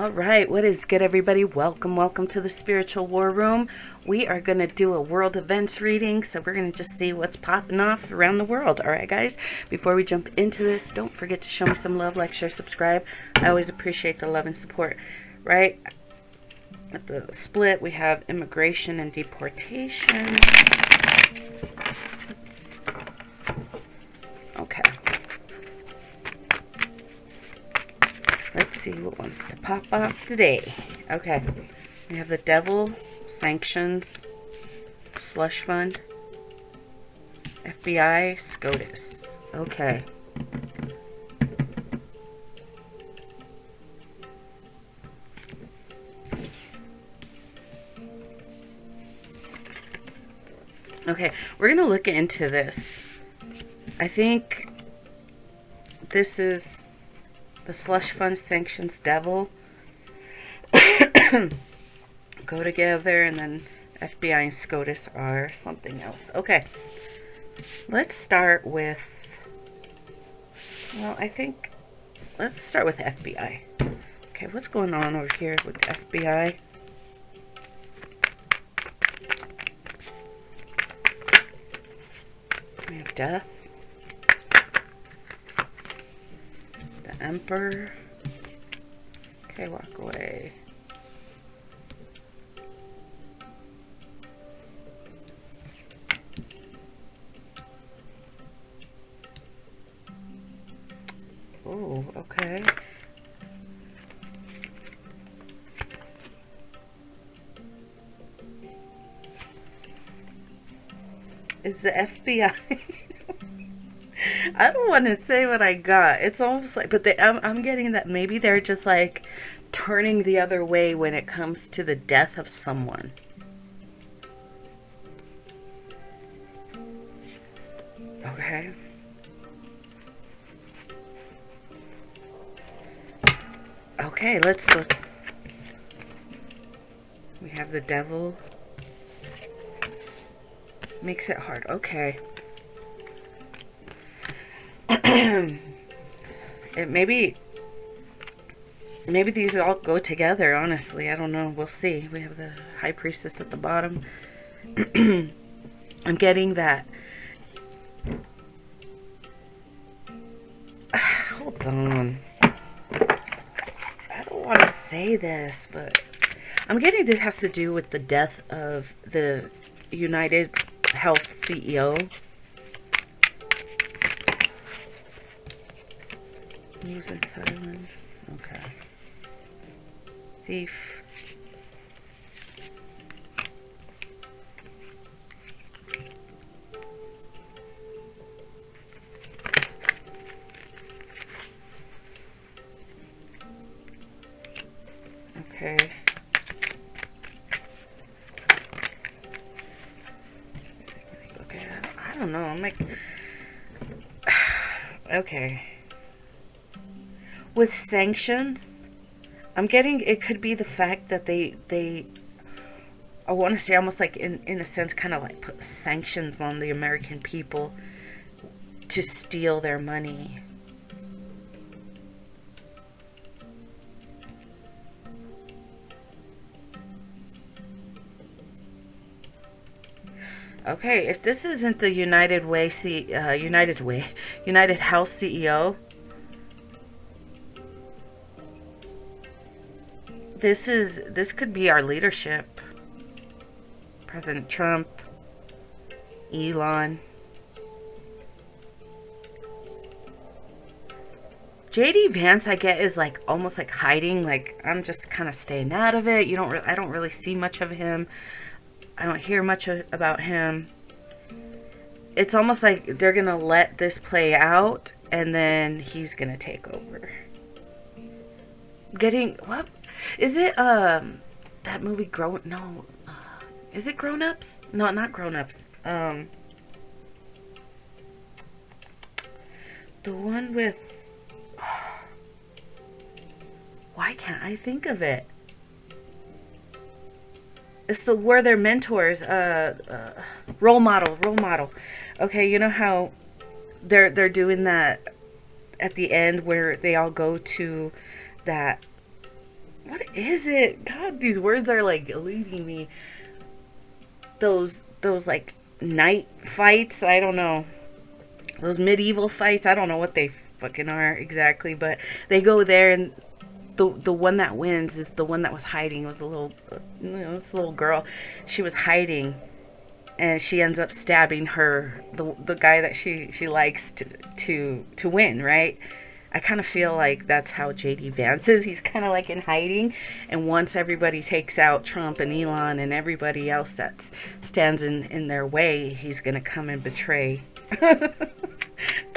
All right, what is good, everybody? Welcome to the Spiritual War Room. We are going to do a world events reading, so we're going to just see what's popping off around the world. All right, guys, before we jump into this, don't forget to show me some love, like, share, subscribe. I always appreciate the love and support, right? At the split, we have immigration and deportation. Okay. Let's see what wants to pop off today. Okay. We have the devil, sanctions, slush fund, FBI, SCOTUS. Okay. Okay, we're going to look into this. I think this is the slush fund, sanctions, devil go together, and then FBI and SCOTUS are something else. Okay, let's start with, well, I think let's start with FBI. Okay, what's going on over here with the FBI? We have death, the Emperor. Okay, walk away. Oh, okay. Is the FBI? I don't want to say what I got. It's almost like, but I'm getting that maybe they're just like turning the other way when it comes to the death of someone. Okay. Okay, let's we have the devil. Makes it hard. Okay. Maybe these all go together, honestly. I don't know. We'll see. We have the high priestess at the bottom. I'm getting that. Hold on. I don't want to say this, but I'm getting this has to do with the death of the United Health CEO. News and silence. Okay. Thief. Okay. Okay. I don't know. I'm like, okay. With sanctions, I'm getting it could be the fact that they I want to say almost like in a sense kind of like put sanctions on the American people to steal their money. Okay, if this isn't the United Health CEO, this could be our leadership. President Trump, Elon. JD Vance, I get, is like almost like hiding, like I'm just kind of staying out of it. I don't really see much of him. I don't hear much about him. It's almost like they're gonna let this play out and then he's gonna take over. Getting what? Is it that movie is it Grown Ups? No, not Grown Ups. The one with, why can't I think of it? It's the where they're mentors, role model. Okay, you know how they're doing that at the end where they all go to that what is it? God, these words are like eluding me. Those like night fights, I don't know. Those medieval fights, I don't know what they fucking are exactly, but they go there, and the one that wins is the one that was hiding. It was a little, this little girl. She was hiding, and she ends up stabbing the guy that she likes to win, right? I kind of feel like that's how JD Vance is. He's kind of like in hiding, and once everybody takes out Trump and Elon and everybody else that stands in their way, he's gonna come and betray,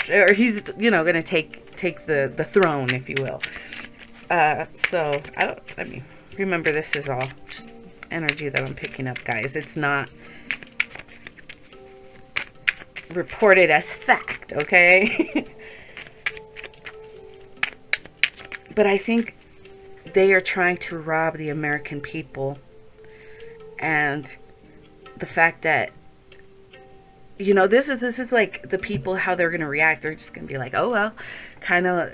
or he's gonna take the throne, if you will. So I mean, remember, this is all just energy that I'm picking up, guys. It's not reported as fact, okay? But I think they are trying to rob the American people, and the fact that, this is like the people, how they're gonna react. They're just gonna be like, oh well, kind of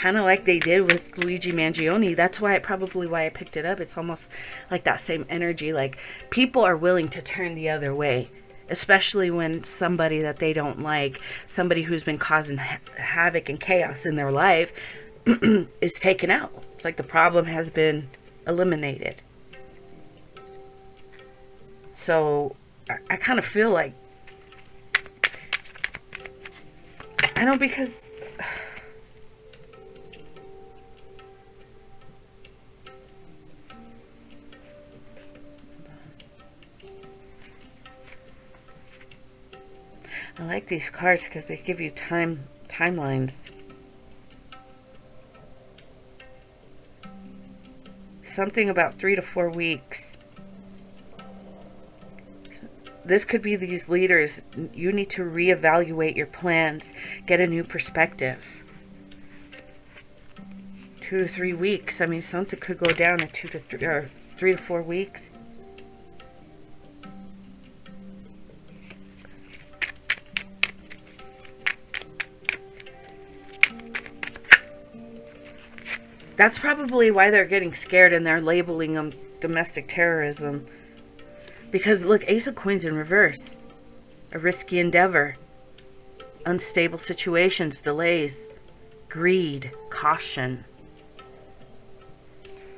like they did with Luigi Mangione. That's why I picked it up. It's almost like that same energy. Like, people are willing to turn the other way, especially when somebody that they don't like, somebody who's been causing havoc and chaos in their life, is taken out. It's like the problem has been eliminated. So I kind of feel like, I know, because I like these cards because they give you timelines. Something about 3 to 4 weeks. This could be these leaders. You need to reevaluate your plans, get a new perspective. 2 to 3 weeks. I mean, something could go down in 2 to 3 or 3 to 4 weeks. That's probably why they're getting scared and they're labeling them domestic terrorism. Because look, Ace of Coins in reverse. A risky endeavor. Unstable situations, delays, greed, caution.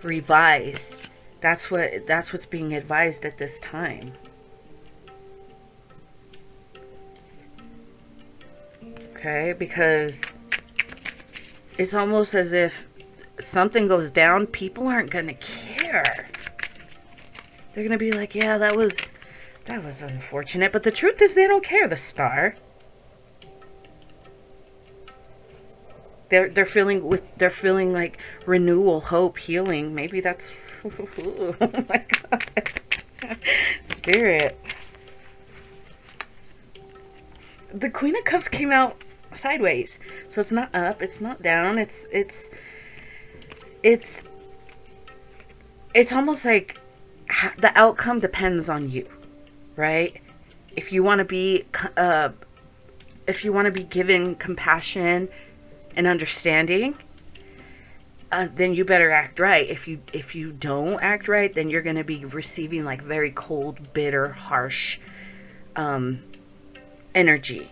Revise. That's what's being advised at this time. Okay, because it's almost as if something goes down, people aren't gonna care. They're gonna be like, yeah, that was unfortunate, but the truth is they don't care. The Star. They're feeling like renewal, hope, healing. Maybe that's oh my God. Spirit. The Queen of Cups came out sideways. So it's not up, it's not down, it's almost like the outcome depends on you, right? If you want to be given compassion and understanding, then you better act right. If you don't act right, then you're going to be receiving like very cold, bitter, harsh energy.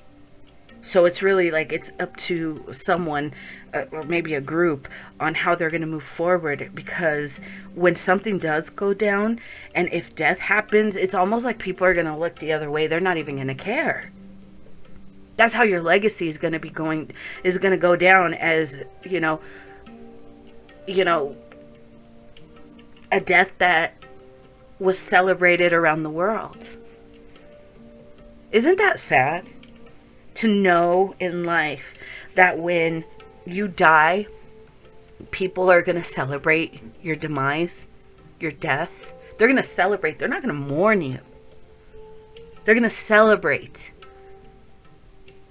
So it's really like it's up to someone, or maybe a group, on how they're going to move forward. Because when something does go down, and if death happens, it's almost like people are going to look the other way. They're not even going to care. That's how your legacy is going to go down, as, a death that was celebrated around the world. Isn't that sad? To know in life that when you die, people are going to celebrate your demise, your death. They're going to celebrate. They're not going to mourn you. They're going to celebrate.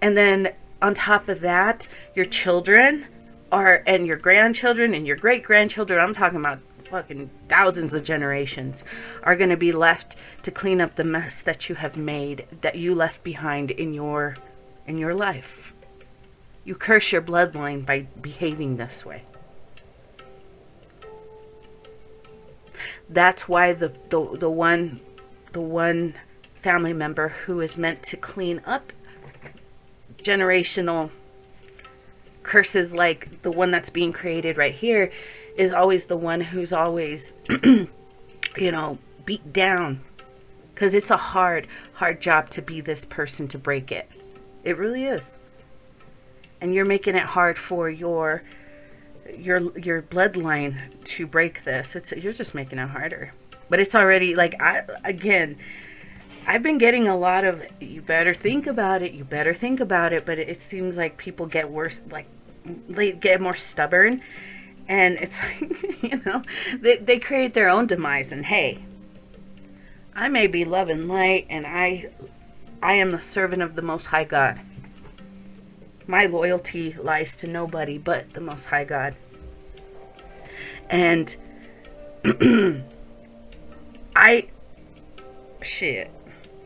And then on top of that, your children and your grandchildren and your great-grandchildren, I'm talking about fucking thousands of generations, are going to be left to clean up the mess that you have made, that you left behind in your life. You curse your bloodline by behaving this way. That's why the one family member who is meant to clean up generational curses, like the one that's being created right here, is always the one who's always you know, beat down, because it's a hard job to be this person to break it. It really is. And you're making it hard for your bloodline to break this. You're just making it harder. But it's already, like, I've been getting a lot of, you better think about it, you better think about it, but it seems like people get worse, like, they get more stubborn, and it's like, you know, they create their own demise. And hey, I may be love and light, and I am the servant of the Most High God. My loyalty lies to nobody but the Most High God. And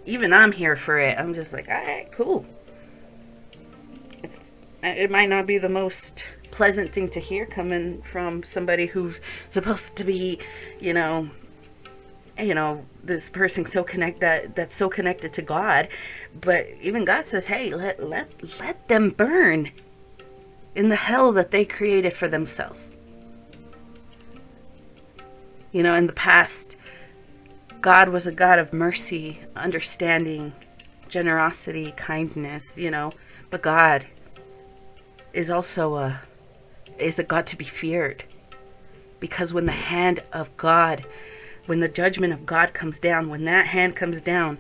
even I'm here for it. I'm just like, all right, cool. It might not be the most pleasant thing to hear coming from somebody who's supposed to be, you know, this person that's so connected to God. But even God says, hey, let them burn in the hell that they created for themselves. You know, in the past, God was a God of mercy, understanding, generosity, kindness, you know. But God is also a God to be feared. Because when the hand of God, when the judgment of God comes down, when that hand comes down,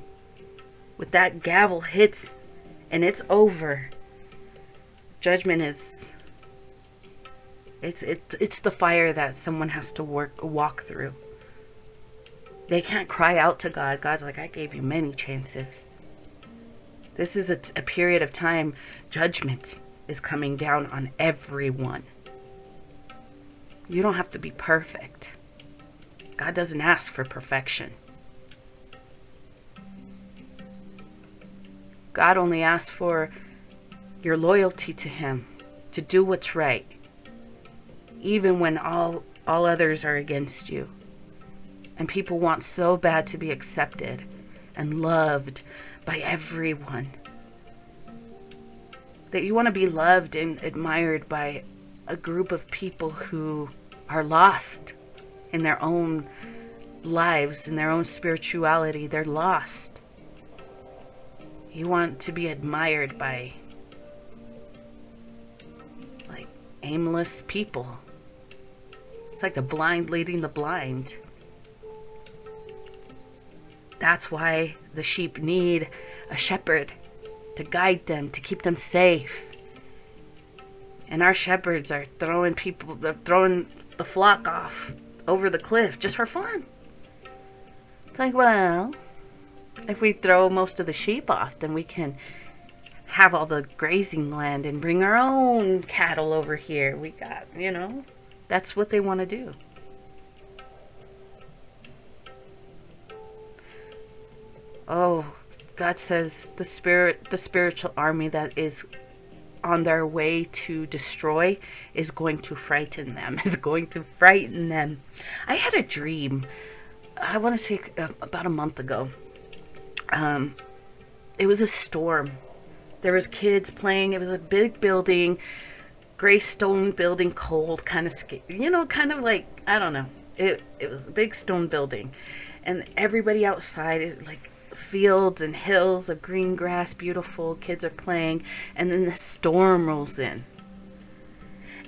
when that gavel hits and it's over, judgment is, it's the fire that someone has to walk through. They can't cry out to God. God's like, I gave you many chances. This is a period of time. Judgment is coming down on everyone. You don't have to be perfect. God doesn't ask for perfection. God only asks for your loyalty to Him, to do what's right, even when all others are against you. And people want so bad to be accepted and loved by everyone. That you want to be loved and admired by a group of people who are lost in their own lives, in their own spirituality. They're lost. You want to be admired by, like, aimless people. It's like the blind leading the blind. That's why the sheep need a shepherd to guide them, to keep them safe. And our shepherds are throwing the flock off over the cliff just for fun. It's like, well, if we throw most of the sheep off, then we can have all the grazing land and bring our own cattle over here. We got, you know, that's what they want to do. Oh, God says the spiritual army that is on their way to destroy is going to frighten them. Is going to frighten them. I had a dream, I want to say about a month ago. It was a storm. There was kids playing. It was a big building, gray stone building, cold, kind of scary, you know, kind of like, I don't know. It was a big stone building, and everybody outside is like fields and hills of green grass, beautiful, kids are playing, and then the storm rolls in.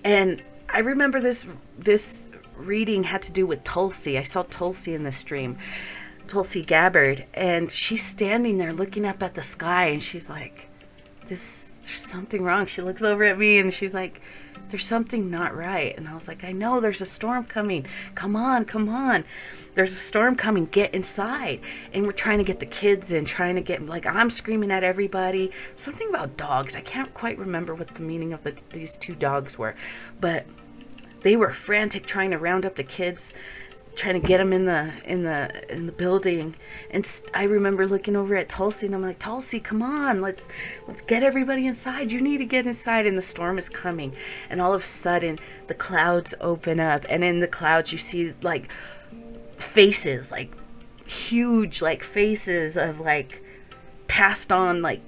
And I remember this reading had to do with Tulsi. I saw Tulsi in this dream, Tulsi Gabbard, and she's standing there looking up at the sky, and she's like, there's something wrong. She looks over at me and she's like, there's something not right. And I was like, I know, there's a storm coming. Come on. There's a storm coming. Get inside. And we're trying to get the kids in, trying to get, like, I'm screaming at everybody. Something about dogs. I can't quite remember what the meaning of these two dogs were. But they were frantic trying to round up the kids, trying to get them in the building. And I remember looking over at Tulsi, and I'm like, Tulsi, come on, let's get everybody inside. You need to get inside. And the storm is coming, and all of a sudden the clouds open up, and in the clouds you see like faces, like huge like faces of like passed on like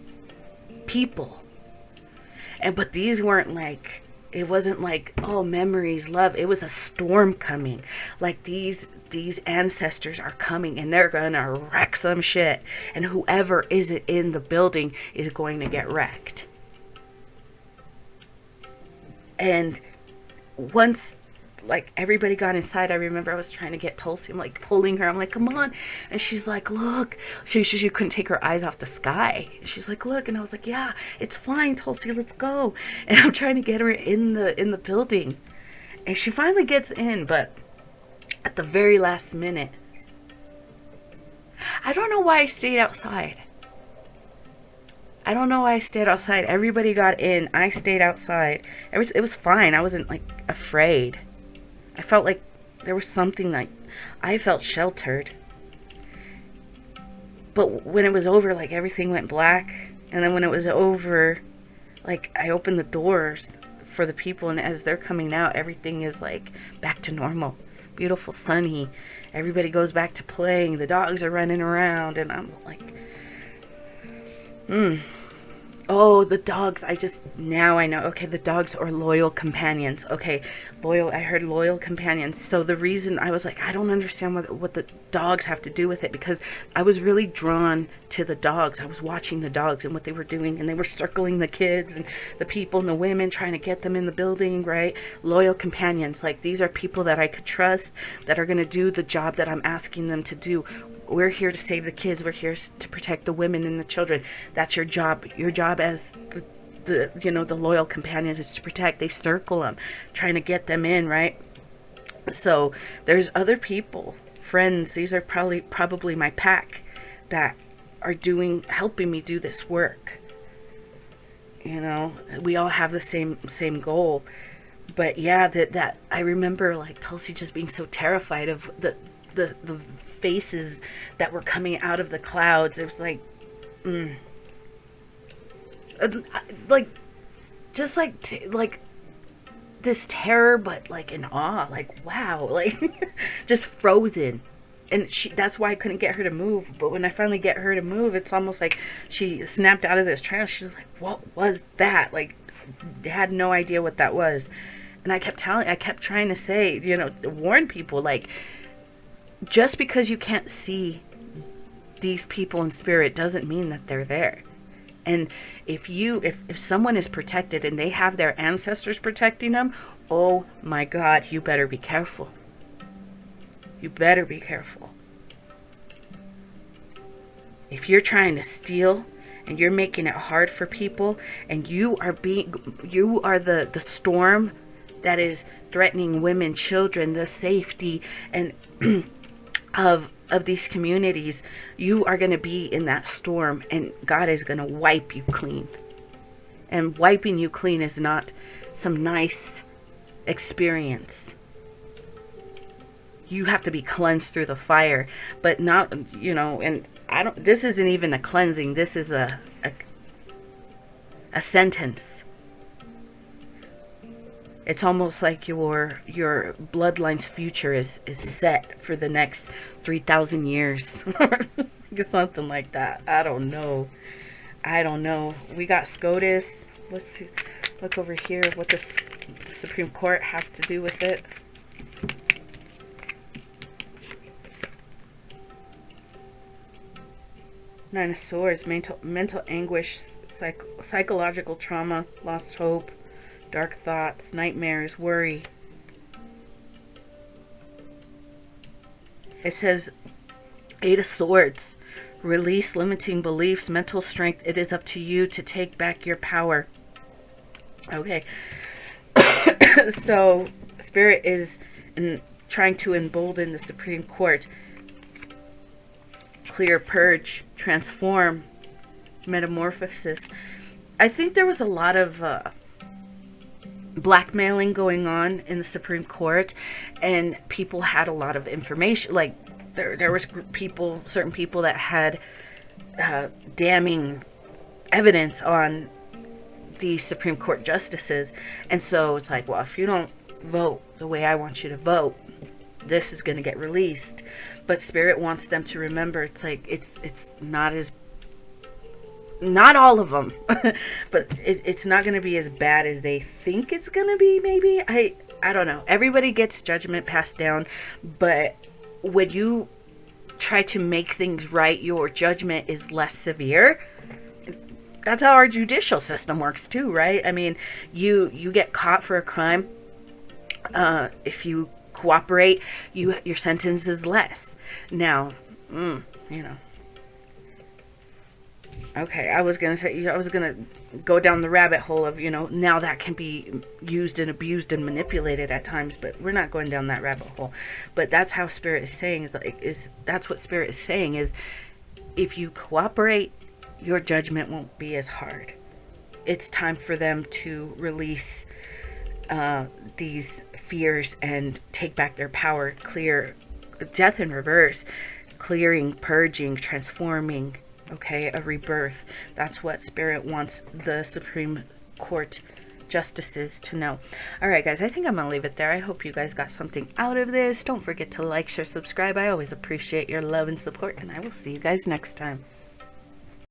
people. And but these weren't like, it wasn't like, oh, memories, love. It was a storm coming. Like these ancestors are coming and they're gonna wreck some shit, and whoever isn't in the building is going to get wrecked. And once like everybody got inside, I remember I was trying to get Tulsi. I'm like pulling her. I'm like, come on. And she's like, look. She couldn't take her eyes off the sky. She's like, look. And I was like, yeah, it's fine, Tulsi, let's go. And I'm trying to get her in the building. And she finally gets in, but at the very last minute, I don't know why I stayed outside. I don't know why I stayed outside. Everybody got in. I stayed outside. It was fine. I wasn't like afraid. I felt like there was something, like I felt sheltered. But when it was over, like everything went black. And then when it was over, like I opened the doors for the people, and as they're coming out, everything is like back to normal. Beautiful, sunny. Everybody goes back to playing. The dogs are running around, and I'm like, oh, the dogs. Now I know. Okay, the dogs are loyal companions. Okay, loyal. I heard loyal companions. So the reason I was like, I don't understand what the dogs have to do with it, because I was really drawn to the dogs. I was watching the dogs and what they were doing, and they were circling the kids and the people and the women, trying to get them in the building, right? Loyal companions. Like, these are people that I could trust, that are going to do the job that I'm asking them to do. We're here to save the kids. We're here to protect the women and the children. That's your job. Your job as the loyal companions is to protect. They circle them, trying to get them in, right? So there's other people, friends. These are probably my pack that are helping me do this work. You know, we all have the same goal. But yeah, that I remember like Tulsi just being so terrified of the faces that were coming out of the clouds. It was like, like, just like this terror, but like in awe, like, wow, like just frozen. And that's why I couldn't get her to move. But when I finally get her to move, it's almost like she snapped out of this trance. She was like, what was that? Like, had no idea what that was. And I kept trying to say, warn people, like, just because you can't see these people in spirit doesn't mean that they're there. And if someone is protected and they have their ancestors protecting them, oh my God, you better be careful. You better be careful. If you're trying to steal and you're making it hard for people, and you are the storm that is threatening women, children, the safety and of these communities, you are going to be in that storm, and God is going to wipe you clean. And wiping you clean is not some nice experience. You have to be cleansed through the fire, but not, and this isn't even a cleansing. This is a sentence. It's almost like your bloodline's future is set for the next 3,000 years. Something like that. I don't know. We got SCOTUS. Let's see. Look over here. What does the Supreme Court have to do with it? Nine of Swords. Mental anguish. Psychological trauma. Lost hope. Dark thoughts, nightmares, worry. It says, Eight of Swords. Release limiting beliefs, mental strength. It is up to you to take back your power. Okay. So, Spirit is trying to embolden the Supreme Court. Clear, purge, transform, metamorphosis. I think there was a lot of blackmailing going on in the Supreme Court, and people had a lot of information. Like there was certain people that had damning evidence on the Supreme Court justices, and so it's like, well, if you don't vote the way I want you to vote, this is going to get released. But Spirit wants them to remember, it's like, it's not as, not all of them, but it's not going to be as bad as they think it's going to be, maybe. I don't know. Everybody gets judgment passed down, but when you try to make things right, your judgment is less severe. That's how our judicial system works too, right? I mean, you get caught for a crime. If you cooperate, your sentence is less. Now, you know. Okay, I was gonna go down the rabbit hole of, you know, now that can be used and abused and manipulated at times, but we're not going down that rabbit hole. But that's how Spirit is saying, that's what Spirit is saying, is if you cooperate, your judgment won't be as hard. It's time for them to release these fears and take back their power, clear death in reverse, clearing, purging, transforming. Okay, a rebirth. That's what Spirit wants the Supreme Court justices to know. Alright guys, I think I'm gonna leave it there. I hope you guys got something out of this. Don't forget to like, share, subscribe. I always appreciate your love and support, and I will see you guys next time.